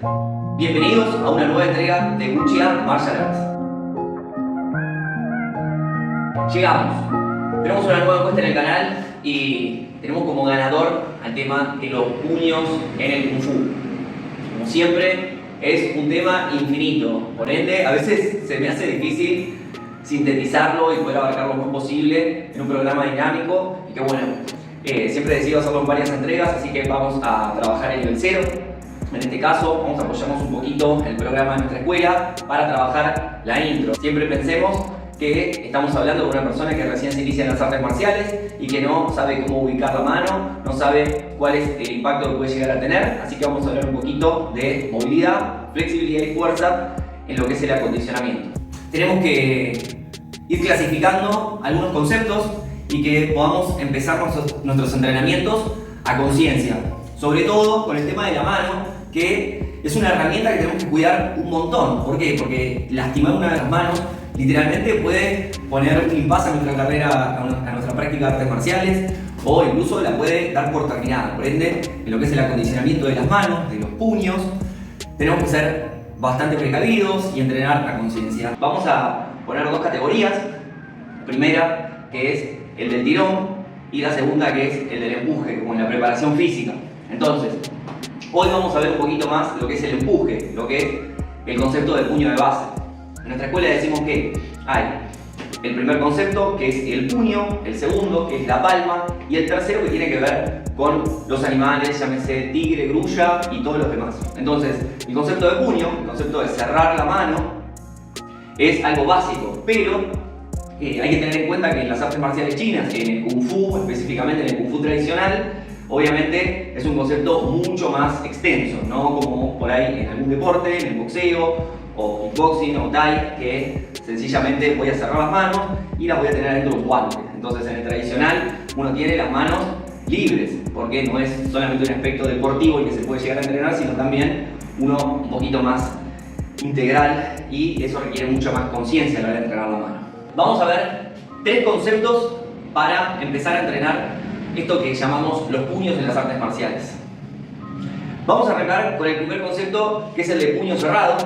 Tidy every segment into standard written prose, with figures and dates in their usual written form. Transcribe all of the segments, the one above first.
Bienvenidos a una nueva entrega de Wuxia Martial Arts. Llegamos. Tenemos una nueva encuesta en el canal y tenemos como ganador al tema de los puños en el Kung Fu. Como siempre, es un tema infinito. Por ende, a veces se me hace difícil sintetizarlo y poder abarcar lo más posible en un programa dinámico. Y que bueno, siempre decido hacerlo en varias entregas, así que vamos a trabajar el nivel 0. En este caso, vamos a apoyarnos un poquito en el programa de nuestra escuela para trabajar la intro. Siempre pensemos que estamos hablando de una persona que recién se inicia en las artes marciales y que no sabe cómo ubicar la mano, no sabe cuál es el impacto que puede llegar a tener, así que vamos a hablar un poquito de movilidad, flexibilidad y fuerza en lo que es el acondicionamiento. Tenemos que ir clasificando algunos conceptos y que podamos empezar nuestros entrenamientos a conciencia, sobre todo con el tema de la mano, que es una herramienta que tenemos que cuidar un montón. ¿Por qué? Porque lastimar una de las manos literalmente puede poner un impasse a nuestra carrera, a nuestra práctica de artes marciales, o incluso la puede dar por terminada. Por ende, en lo que es el acondicionamiento de las manos, de los puños, tenemos que ser bastante precavidos y entrenar a conciencia. Vamos a poner dos categorías. La primera, que es el del tirón, y la segunda, que es el del empuje, como en la preparación física. Entonces, hoy vamos a ver un poquito más lo que es el empuje, lo que es el concepto del puño de base. En nuestra escuela decimos que hay el primer concepto, que es el puño, el segundo, que es la palma, y el tercero, que tiene que ver con los animales, llámese tigre, grulla y todos los demás. Entonces, el concepto de puño, el concepto de cerrar la mano, es algo básico, pero hay que tener en cuenta que en las artes marciales chinas, en el Kung Fu, específicamente en el Kung Fu tradicional, obviamente es un concepto mucho más extenso, no como por ahí en algún deporte, en el boxeo, o kickboxing o Thai, que sencillamente voy a cerrar las manos y las voy a tener dentro de un guante. Entonces en el tradicional uno tiene las manos libres, porque no es solamente un aspecto deportivo y que se puede llegar a entrenar, sino también uno un poquito más integral, y eso requiere mucha más conciencia a la hora de entrenar la mano. Vamos a ver tres conceptos para empezar a entrenar esto que llamamos los puños en las artes marciales. Vamos a arrancar con el primer concepto, que es el de puño cerrado.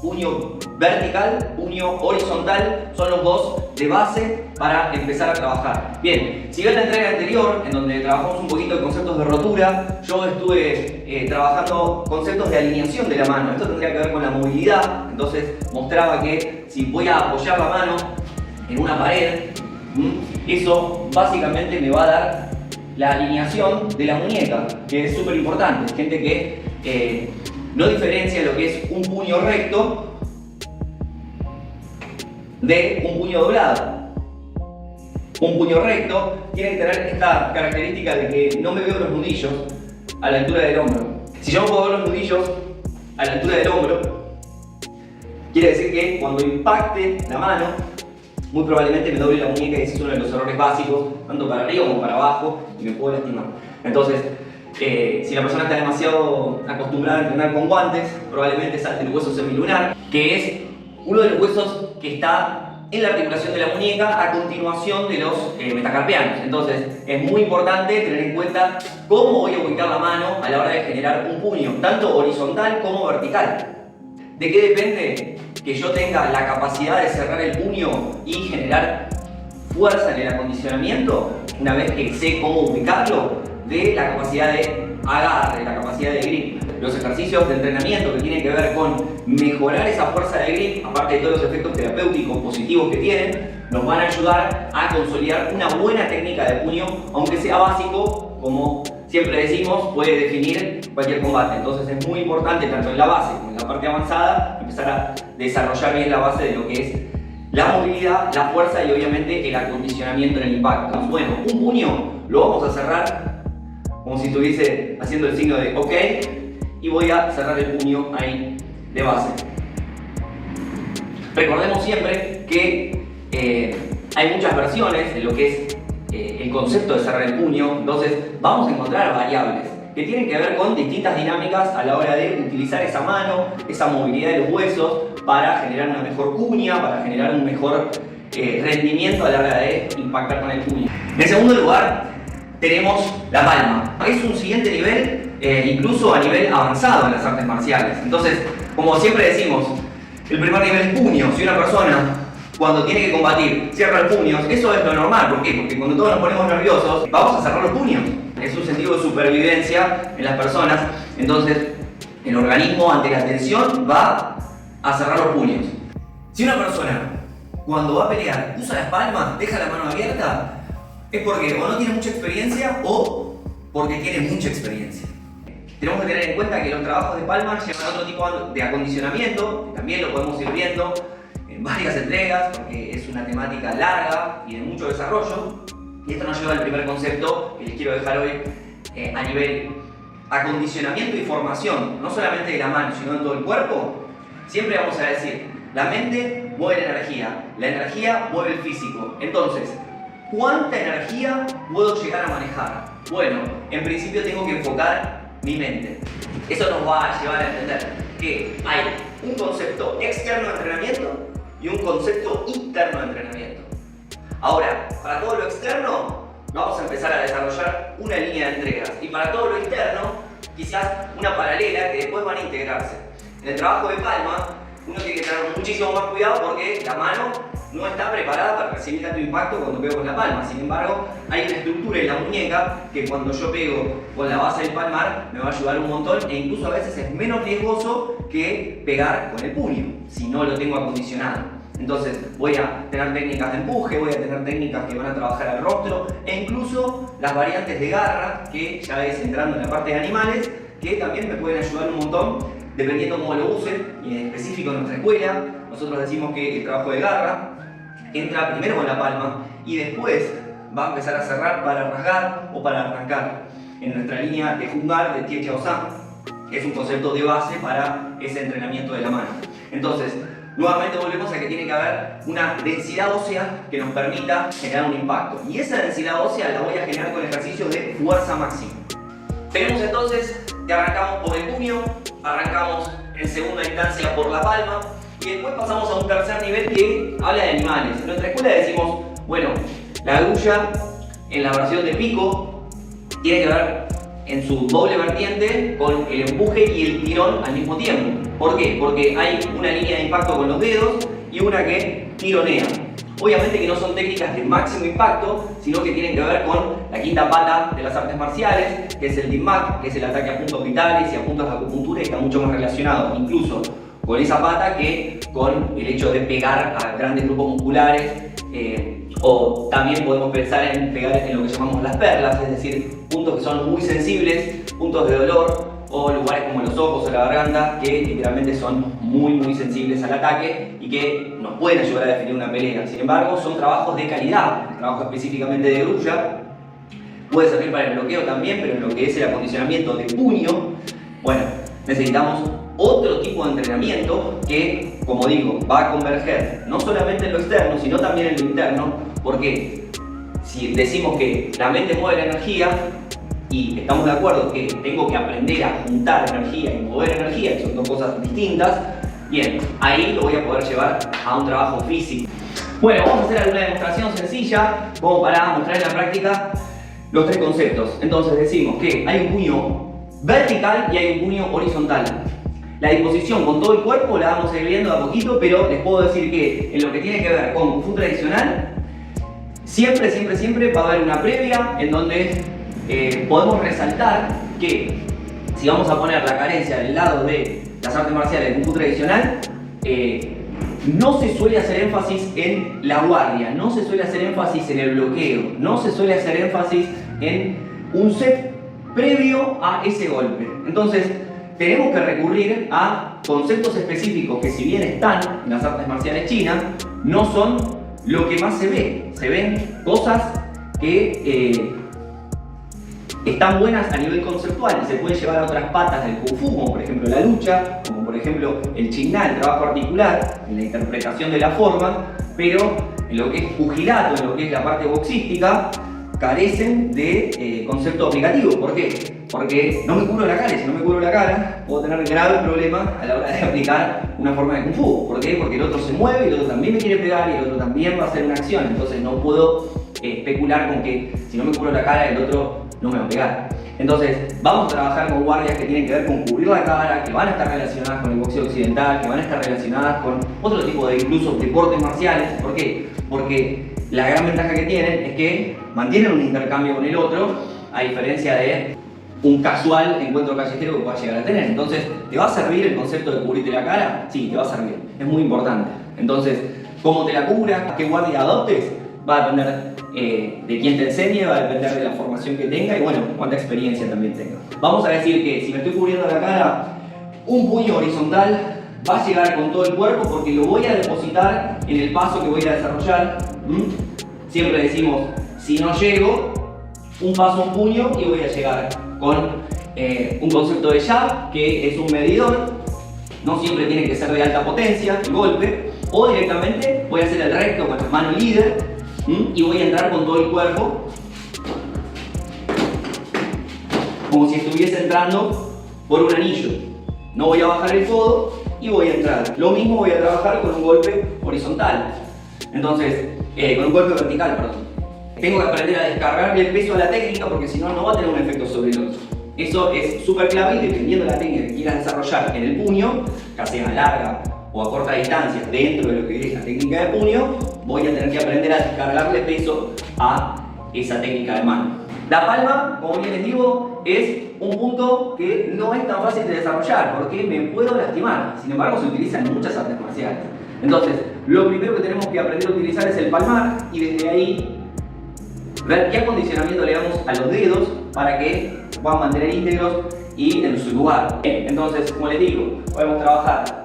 Puño vertical, puño horizontal, son los dos de base para empezar a trabajar. Bien, si ven la entrega anterior, en donde trabajamos un poquito de conceptos de rotura, yo estuve trabajando conceptos de alineación de la mano. Esto tendría que ver con la movilidad. Entonces mostraba que si voy a apoyar la mano en una pared, eso básicamente me va a dar la alineación de la muñeca, que es súper importante. Gente que no diferencia lo que es un puño recto de un puño doblado. Un puño recto tiene que tener esta característica de que no me veo los nudillos a la altura del hombro. Si yo no puedo ver los nudillos a la altura del hombro, quiere decir que cuando impacte la mano, muy probablemente me doble la muñeca, y ese es uno de los errores básicos, tanto para arriba como para abajo, y me puedo lastimar. Entonces, si la persona está demasiado acostumbrada a entrenar con guantes, probablemente salte el hueso semilunar, que es uno de los huesos que está en la articulación de la muñeca a continuación de los metacarpianos. Entonces, es muy importante tener en cuenta cómo voy a ubicar la mano a la hora de generar un puño, tanto horizontal como vertical. ¿De qué depende que yo tenga la capacidad de cerrar el puño y generar fuerza en el acondicionamiento? Una vez que sé cómo ubicarlo, de la capacidad de agarre, la capacidad de grip. Los ejercicios de entrenamiento que tienen que ver con mejorar esa fuerza de grip, aparte de todos los efectos terapéuticos positivos que tienen, nos van a ayudar a consolidar una buena técnica de puño, aunque sea básico, como siempre decimos, puede definir cualquier combate. Entonces es muy importante, tanto en la base como en la parte avanzada, empezar a desarrollar bien la base de lo que es la movilidad, la fuerza y obviamente el acondicionamiento en el impacto. Bueno, un puño lo vamos a cerrar como si estuviese haciendo el signo de OK, y voy a cerrar el puño ahí de base. Recordemos siempre que hay muchas versiones de lo que es el concepto de cerrar el puño. Entonces vamos a encontrar variables que tienen que ver con distintas dinámicas a la hora de utilizar esa mano, esa movilidad de los huesos para generar una mejor cuña, para generar un mejor rendimiento a la hora de impactar con el puño. En segundo lugar, tenemos la palma. Es un siguiente nivel incluso a nivel avanzado en las artes marciales. Entonces, como siempre decimos, el primer nivel es puño. Si una persona cuando tiene que combatir cierra los puños, eso es lo normal. ¿Por qué? Porque cuando todos nos ponemos nerviosos, vamos a cerrar los puños. Es un sentido de supervivencia en las personas. Entonces, el organismo ante la tensión va a cerrar los puños. Si una persona cuando va a pelear usa las palmas, deja la mano abierta, es porque o no tiene mucha experiencia o porque tiene mucha experiencia. Tenemos que tener en cuenta que los trabajos de palmas llevan a otro tipo de acondicionamiento, que también lo podemos ir viendo en varias entregas, porque es una temática larga y de mucho desarrollo. Y esto nos lleva al primer concepto que les quiero dejar hoy a nivel acondicionamiento y formación, no solamente de la mano, sino en todo el cuerpo. Siempre vamos a decir, la mente mueve la energía mueve el físico. Entonces, ¿cuánta energía puedo llegar a manejar? Bueno, en principio tengo que enfocar mi mente. Eso nos va a llevar a entender que hay un concepto externo de entrenamiento y un concepto interno de entrenamiento. Ahora, para todo lo externo, vamos a empezar a desarrollar una línea de entregas. Y para todo lo interno, quizás una paralela que después van a integrarse. En el trabajo de palma, uno tiene que tener muchísimo más cuidado porque la mano no está preparada para recibir tanto impacto cuando pego con la palma. Sin embargo, hay una estructura en la muñeca que cuando yo pego con la base del palmar me va a ayudar un montón e incluso a veces es menos riesgoso que pegar con el puño si no lo tengo acondicionado. Entonces voy a tener técnicas de empuje, voy a tener técnicas que van a trabajar al rostro e incluso las variantes de garra, que ya es entrando en la parte de animales, que también me pueden ayudar un montón dependiendo cómo lo usen. Y en específico en nuestra escuela nosotros decimos que el trabajo de garra entra primero con la palma y después va a empezar a cerrar para rasgar o para arrancar. En nuestra línea de Jungar de Tie Chao San es un concepto de base para ese entrenamiento de la mano. Entonces, nuevamente volvemos a que tiene que haber una densidad ósea que nos permita generar un impacto. Y esa densidad ósea la voy a generar con ejercicios de fuerza máxima. Tenemos entonces que arrancamos por el puño, arrancamos en segunda instancia por la palma y después pasamos a un tercer nivel que habla de animales. En nuestra escuela decimos, bueno, la grulla en la versión de pico tiene que ver en su doble vertiente con el empuje y el tirón al mismo tiempo. ¿Por qué? Porque hay una línea de impacto con los dedos y una que tironea. Obviamente que no son técnicas de máximo impacto, sino que tienen que ver con la quinta pata de las artes marciales, que es el DIMAC, que es el ataque a puntos vitales y a puntos de acupuntura, y está mucho más relacionado incluso con esa pata que con el hecho de pegar a grandes grupos musculares, o también podemos pensar en pegar en lo que llamamos las perlas, es decir, puntos que son muy sensibles, puntos de dolor, o lugares como los ojos o la garganta que literalmente son muy sensibles al ataque y que nos pueden ayudar a definir una pelea. Sin embargo, son trabajos de calidad. El trabajo específicamente de grulla puede servir para el bloqueo también, pero en lo que es el acondicionamiento de puño, bueno, necesitamos otro tipo de entrenamiento que, como digo, va a converger no solamente en lo externo, sino también en lo interno, porque si decimos que la mente mueve la energía, y estamos de acuerdo que tengo que aprender a juntar energía y mover energía, que son dos cosas distintas, bien, ahí lo voy a poder llevar a un trabajo físico. Bueno, vamos a hacer alguna demostración sencilla como para mostrar en la práctica los tres conceptos. Entonces decimos que hay un puño vertical y hay un puño horizontal. La disposición con todo el cuerpo la vamos a ir viendo de a poquito, pero les puedo decir que en lo que tiene que ver con Kung Fu tradicional, siempre va a haber una previa en donde podemos resaltar que si vamos a poner la carencia del lado de las artes marciales del Kung Fu tradicional, no se suele hacer énfasis en la guardia, no se suele hacer énfasis en el bloqueo, no se suele hacer énfasis en un set previo a ese golpe. Entonces, tenemos que recurrir a conceptos específicos que, si bien están en las artes marciales chinas, no son lo que más se ve. Se ven cosas que están buenas a nivel conceptual y se pueden llevar a otras patas del Kung Fu, como por ejemplo la lucha, como por ejemplo el Ching Na, el trabajo articular, en la interpretación de la forma, pero en lo que es pugilato, en lo que es la parte boxística, carecen de concepto aplicativo. ¿Por qué? Porque no me cubro la cara, y si no me cubro la cara, puedo tener graves problemas a la hora de aplicar una forma de Kung Fu. ¿Por qué? Porque el otro se mueve, y el otro también me quiere pegar, y el otro también va a hacer una acción. Entonces no puedo especular con que si no me cubro la cara, el otro no me va a pegar. Entonces, vamos a trabajar con guardias que tienen que ver con cubrir la cara, que van a estar relacionadas con el boxeo occidental, que van a estar relacionadas con otro tipo de incluso deportes marciales. ¿Por qué? Porque la gran ventaja que tienen es que mantienen un intercambio con el otro, a diferencia de un casual encuentro callejero que puedas llegar a tener. Entonces, ¿te va a servir el concepto de cubrirte la cara? Sí, te va a servir. Es muy importante. Entonces, ¿cómo te la cubras? ¿Qué guardia adoptes? Va a depender de quién te enseñe, va a depender de la formación que tenga y bueno, cuánta experiencia también tenga. Vamos a decir que si me estoy cubriendo la cara, un puño horizontal va a llegar con todo el cuerpo porque lo voy a depositar en el paso que voy a desarrollar. Siempre decimos, si no llego, un paso, un puño y voy a llegar con un concepto de jab, que es un medidor. No siempre tiene que ser de alta potencia el golpe, o directamente voy a hacer el recto con la mano líder y voy a entrar con todo el cuerpo como si estuviese entrando por un anillo. No voy a bajar el codo y voy a entrar. Lo mismo voy a trabajar con un golpe horizontal. Entonces, con un golpe vertical, perdón. Tengo que aprender a descargarle el peso a la técnica porque si no, no va a tener un efecto sobre el otro. Eso es súper clave y dependiendo de la técnica que quieras desarrollar en el puño, ya sea a larga o a corta distancia, dentro de lo que es la técnica de puño, voy a tener que aprender a descargarle peso a esa técnica de mano. La palma, como bien les digo, es un punto que no es tan fácil de desarrollar porque me puedo lastimar. Sin embargo, se utiliza en muchas artes marciales. Entonces, lo primero que tenemos que aprender a utilizar es el palmar y desde ahí ver qué acondicionamiento le damos a los dedos para que se puedan mantener íntegros y en su lugar. Entonces, como les digo, podemos trabajar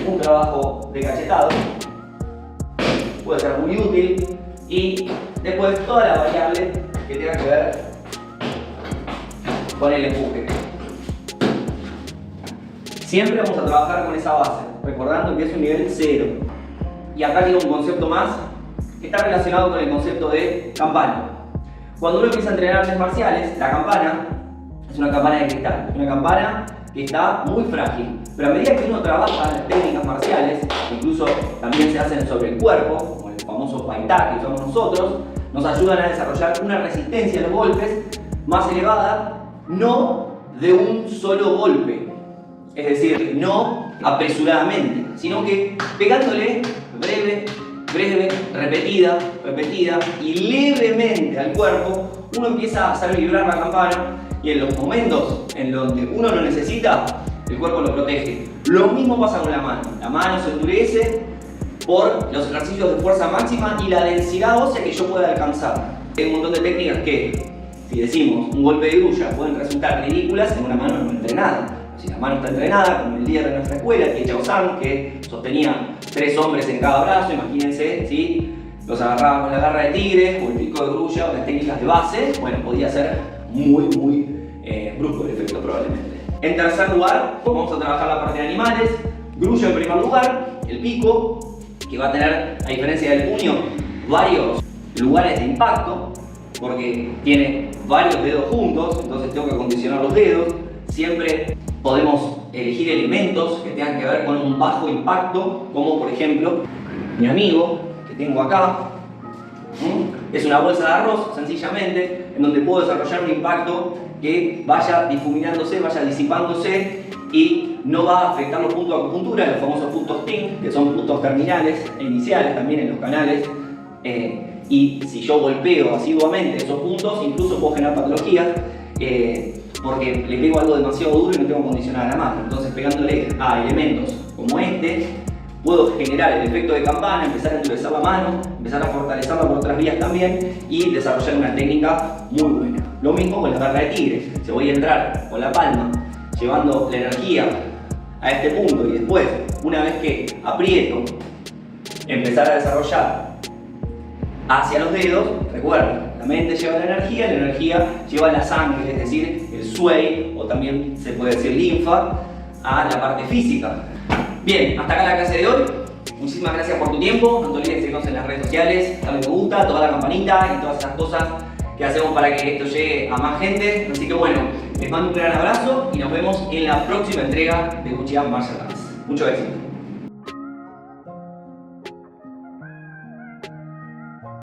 un trabajo de cachetado, puede ser muy útil, y después toda la variable que tenga que ver con el empuje. Siempre vamos a trabajar con esa base, recordando que es un nivel 0. Y acá tengo un concepto más que está relacionado con el concepto de campana. Cuando uno empieza a entrenar artes marciales, la campana es una campana de cristal, una campana que está muy frágil. Pero a medida que uno trabaja las técnicas marciales, incluso también se hacen sobre el cuerpo, como el famoso paitá que usamos nosotros, nos ayudan a desarrollar una resistencia a los golpes más elevada, no de un solo golpe. Es decir, no apresuradamente, sino que pegándole breve, repetida y levemente al cuerpo, uno empieza a hacer vibrar la campana y en los momentos en donde uno lo necesita, el cuerpo lo protege. Lo mismo pasa con la mano. La mano se endurece por los ejercicios de fuerza máxima y la densidad ósea que yo pueda alcanzar. Hay un montón de técnicas que, si decimos un golpe de grulla, pueden resultar ridículas en una mano no entrenada. Si la mano está entrenada, como el líder de nuestra escuela, Tie Chao San, que sostenía 3 hombres en cada brazo, imagínense, ¿sí? Los agarraba con la garra de tigre o el pico de grulla o las técnicas de base, bueno, podía ser muy brusco el efecto probablemente. En tercer lugar, vamos a trabajar la parte de animales. Grulla en primer lugar, el pico, que va a tener, a diferencia del puño, varios lugares de impacto, porque tiene varios dedos juntos, entonces tengo que acondicionar los dedos. Siempre podemos elegir elementos que tengan que ver con un bajo impacto, como por ejemplo mi amigo que tengo acá. Es una bolsa de arroz, sencillamente, en donde puedo desarrollar un impacto que vaya difuminándose, vaya disipándose y no va a afectar los puntos de acupuntura, los famosos puntos TIN, que son puntos terminales e iniciales también en los canales. Y si yo golpeo asiduamente esos puntos, incluso puedo generar patologías. Porque le pego algo demasiado duro y no tengo acondicionada la mano. Entonces, pegándole a elementos como este, puedo generar el efecto de campana, empezar a endurecer la mano, empezar a fortalecerla por otras vías también y desarrollar una técnica muy buena. Lo mismo con la garra de tigre. Si voy a entrar con la palma, llevando la energía a este punto y después, una vez que aprieto, empezar a desarrollar hacia los dedos, recuerden, la mente lleva la energía lleva la sangre, es decir, el sway, o también se puede decir linfa, a la parte física. Bien, hasta acá la clase de hoy. Muchísimas gracias por tu tiempo. No te olvides de seguirnos en las redes sociales, darle me gusta, tocar la campanita y todas esas cosas que hacemos para que esto llegue a más gente. Así que bueno, les mando un gran abrazo y nos vemos en la próxima entrega de Kuchian Martial Arts. Mucho éxito.